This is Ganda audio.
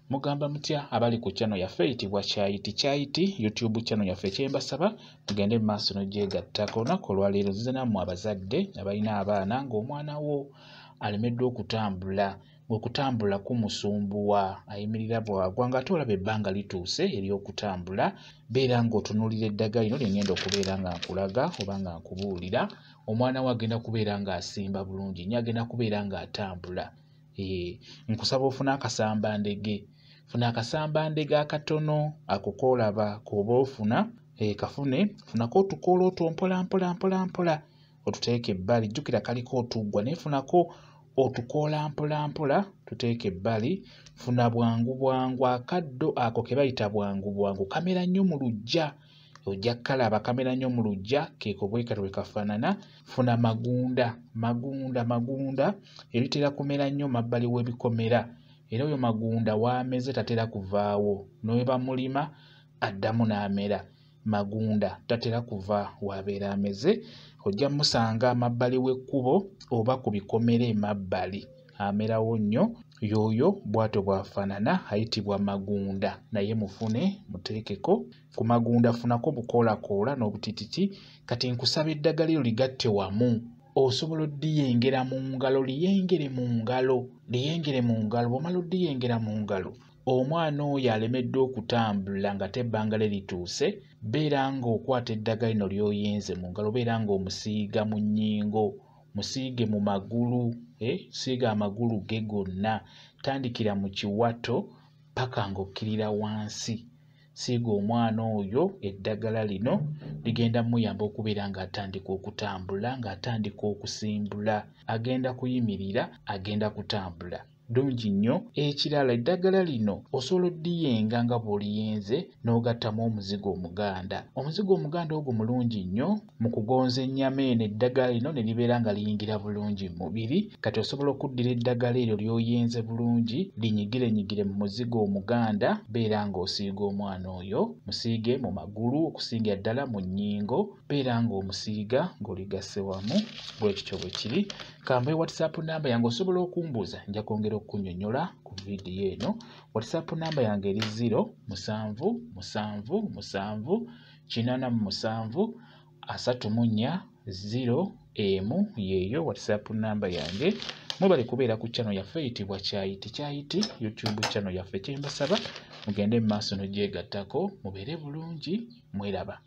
Mugamba mutya abali ku channel yaffe eyitibwa Kyayiti YouTube channel yaffe kyembasaba mugende mu maaso n'ogyegattako. Olunaku olwaleero nzize nammwe abazadde abalina abaana ng'omwana wo alemeddwa okutambula kumusumbuwa ayimirira bwagwa ng'ate olaba ebbanga lituuse ery'okutambula. Beera ng'otunuulira eddagala lino lye ngenda okubeera nga nkulaga oba nga nkubuulira. Omwana wo agenda kubeera ng'asimba bulungi nnyo, agenda kubeera ng'atambula. Nkusaba ofune akasambandege. Funa akasambandege akatono ako koolaba k'oba ofuna kafune. Funako otukoola otwo mpola otuteeke ebbali. Jjukira kaliko otuggwa naye funako otukoola mpola tuteeke ebbali. Funa bwangu akaddo ako ke bayita bwangu kamera nnyo mu luggya. Ojja kalaba kamera nnyo mu luggya keeko bwe katyo bwe kafaanana. Funa magunda ebitera kumera nnyo mabbali w'ebikomera. Era oyo magunda waameze tatera kuvaawo. N'oba mulima addamu n'amera. Magunda tatera kuva wabeera ameze. Ojja musanga amabbali w'ekkubo oba ku bikomere emabbali. Amerawo nnyo y'oyo bw'atyo bw'afaanana ayitibwa magunda. Naye mufune muteekeko ku magunda, funako bukoolakoola n'obutititi. Kati nkusaba eddagala eryo ligatte wamu. Osobola oddiyengera mu ngalo, liyengere mu ngalo. Bw'omala oddiyengera mu ngalo, omwana oyo alemeddwa okutambula nga tebbanga lye lituuse. Beera ng'okwata eddagala lino ly'oyenze mu ngalo, beera ng'omusiiga mu nnyingo, musiige mu magulu, siiga amagulu ge gonna. Tandikira mu kiwato paka ng'okkirira wansi. Siiga omwana oyo eddagala lino ligenda muyamba okubeera ng'atandika okutambula, ng'atandika okusimbula. Agenda kuyimirira, agenda kutambula. Ddungi nnyo. Ekirala, eddagala lino osobola oddiyenga nga bw'oliyenze n'ogattamu omuzigo omuganda. Omuzigo omuganda ogwo mulungi nnyo mu kugonza ennyama eno. Eddagala lino ne libeera nga liyingira bulungi mu mubiri. Kati osobola okuddira eddagala eryo ly'oyenze bulungi linyigirenyigire mu muzigo omuganda. Beera ng'osiiga omwana oyo, musiige mu magulu okusingira ddala mu nnyingo. Beera ng'omusiiga ng'oligasse wamu. Bwe kityo bwe kiri. Kambe WhatsApp namba yange osobola okumbuuza, nja kwongera okunnyonnyola ku vidiyo eno. WhatsApp namba yange eri 077873401 yeeyo WhatsApp namba yange. Mwebale kubeera ku channel yaffe eyitibwa Kyayiti YouTube channel yaffe kyembasaba mugende mu maaso n'ogyegattako mubeere bulungi. Mweraba.